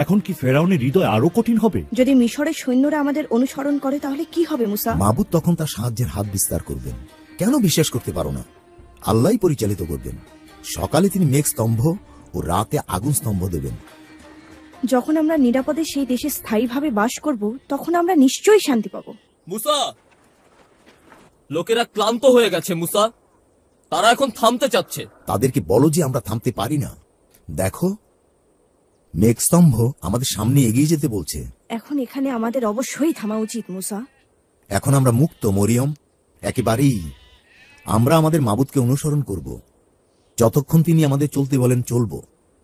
এখন কি ফেরাউনের হৃদয় আরো কঠিন হবে? যদি মিশরের সৈন্যরা আমাদের অনুসরণ করে তাহলে কি হবে মুসা? মাবুদ তখন তার সাহায্যের হাত বিস্তার করবেন। কেন বিশ্বাস করতে পারো না? আল্লাহই পরিচালিত করবেন। সকালে তিনি মেঘ স্তম্ভ ও রাতে আগুন স্তম্ভ দেবেন। যখন আমরা নিরাপদে সেই দেশে স্থায়ীভাবে বাস করব তখন আমরা নিশ্চয়ই শান্তি পাবো। মুসা, লোকেরা ক্লান্ত হয়ে গেছে মুসা, তারা এখন থামতে চাচ্ছে। তাদেরকে বলো যে আমরা থামতে পারি না। দেখো, মেঘস্তম্ভ আমাদের সামনে এগিয়ে যেতে বলছে। এখন এখানে আমাদের অবশ্যই থামা উচিত মুসা। এখন আমরা মুক্ত মরিয়ম, একেবারেই। আমরা আমাদের মাবুদকে অনুসরণ করব। যতক্ষণ তিনি আমাদের চলতে বলেন চলব।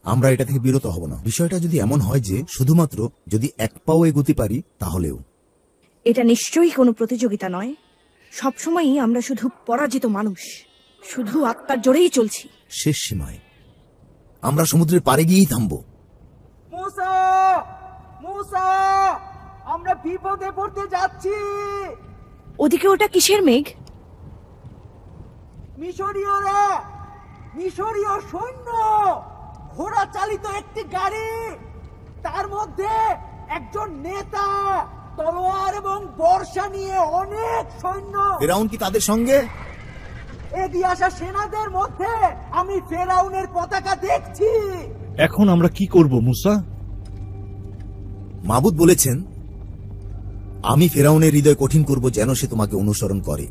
আমরা এটা থেকে বিরত হব না। বিষয়টা যদি এমন হয় যে শুধুমাত্র যদি এক পাও এগোতে পারি তাহলেও। এটা নিশ্চয়ই কোনো প্রতিযোগিতা নয়। সবসময়ই আমরা শুধু পরাজিত মানুষ, শুধু আত্মার জোরেই চলছি। শেষ সীমায় আমরা সমুদ্রের পাড়ে গিয়েই থামবো। মুসা, মুসা, আমরা বিপদে পড়তে যাচ্ছি। ওদিকে ওটা কিসের মেঘ? মিশরীয়রা, মিশরীয় সৈন্য, ঘোড়া চালিত একটি গাড়ি, তার মধ্যে একজন নেতা তলোয়ার এবং বর্শা নিয়ে অনেক সৈন্য। ফেরাউন কি তাদের সঙ্গে? এগিয়ে আসা সেনাদের মধ্যে আমি ফেরাউনের পতাকা দেখছি। এখন আমরা কি করব মুসা? মাবুদ বলেছেন, আমি ফেরাউনের হৃদয় কঠিন করব যেন সে তোমাকে অনুসরণ করে।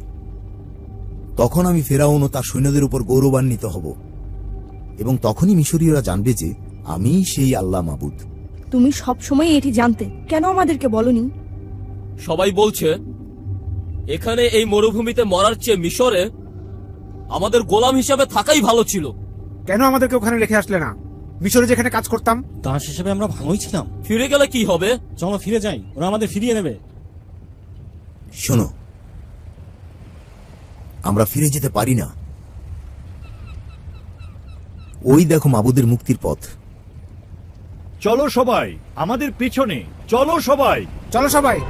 তখন আমি ফেরাউন ও তার সৈন্যদের উপর গৌরবান্বিত হব, এবং তখনই মিশরীয়রা জানবে যে আমি সেই আল্লাহ মাবুদ। তুমি সবসময় এটি জানতে, কেন আমাদেরকে বলনি? সবাই বলছে এখানে এই মরুভূমিতে মরার চেয়ে মিশরে আমাদের গোলাম হিসাবে থাকাই ভালো ছিল। কেন আমাদেরকে ওখানে রেখে আসলে না? মিশরে যেখানে কাজ করতাম দাস হিসেবে আমরা ভালোই ছিলাম। ফিরে গেলে কি হবে? চলো ফিরে যাই, ওরা আমাদের ফিরিয়ে নেবে। শোনো, আমরা ফিরে যেতে পারি না। ওই দেখো মাবুদের মুক্তির পথ। চলো সবাই আমাদের পিছনে, চলো সবাই, চলো সবাই।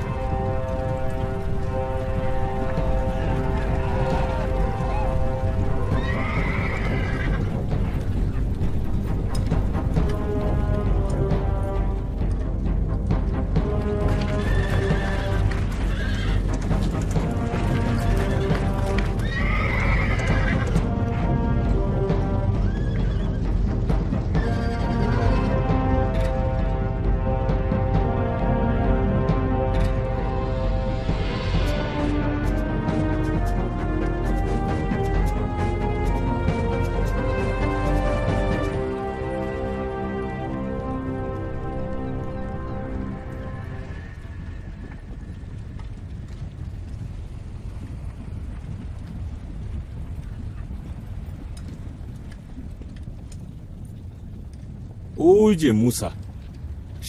ওই যে মুসা,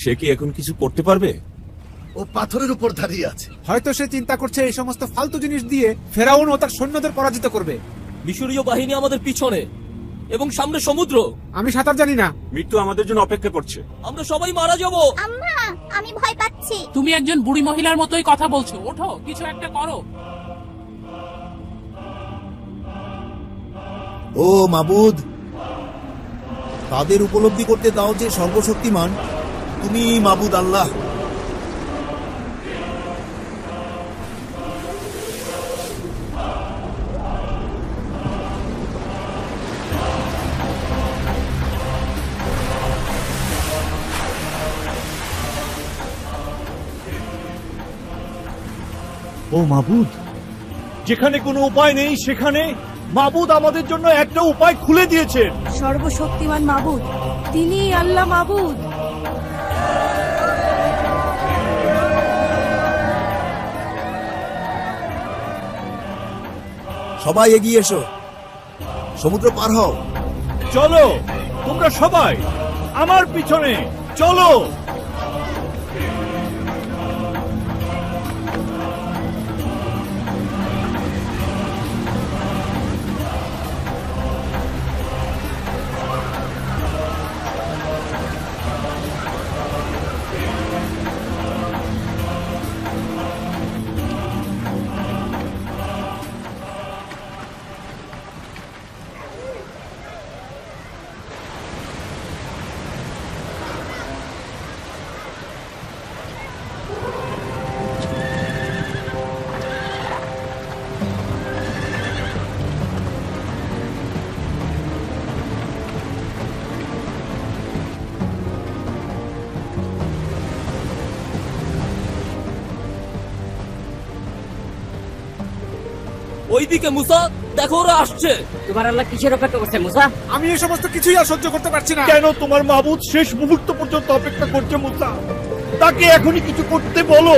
সে কি এখন কিছু করতে পারবে? ও পাথরের উপর দাঁড়িয়ে আছে। হয়তো সে চিন্তা করছে এই সমস্ত ফালতু জিনিস দিয়ে ফেরাউন ও তার সৈন্যদের পরাজিত করবে। মিশরীয় বাহিনী আমাদের পিছনে এবং সামনে সমুদ্র। আমি সাঁতার জানি না। মৃত্যু আমাদের জন্য অপেক্ষা করছে। আমরা সবাই মারা যাব। আম্মা, আমি ভয় পাচ্ছি। তুমি একজন বুড়ি মহিলার মতোই কথা বলছো। ওঠো, কিছু একটা করো। ও মাবুদ, তাদের উপলব্ধি করতে দাও যে সর্বশক্তিমান তুমি মাবুদ আল্লাহ। ও মাবুদ, যেখানে কোনো উপায় নেই সেখানে মাবুদ আমাদের জন্য একটা উপায় খুলে দিয়েছেন। সর্বশক্তিমান মাবুদ, তিনি আল্লাহ মাবুদ। সবাই এগিয়ে এসো, সমুদ্র পার হও। চলো তোমরা সবাই আমার পিছনে, চলো। ওইদিকে মুসা, দেখো ওরা আসছে। তোমার আল্লাহ কিসের অপেক্ষা করছে মুসা? আমি এই সমস্ত কিছুই আর সহ্য করতে পারছি না। কেন তোমার মাবুদ শেষ মুহূর্ত পর্যন্ত অপেক্ষা করছে মুসা? তাকে এখনই কিছু করতে বলো।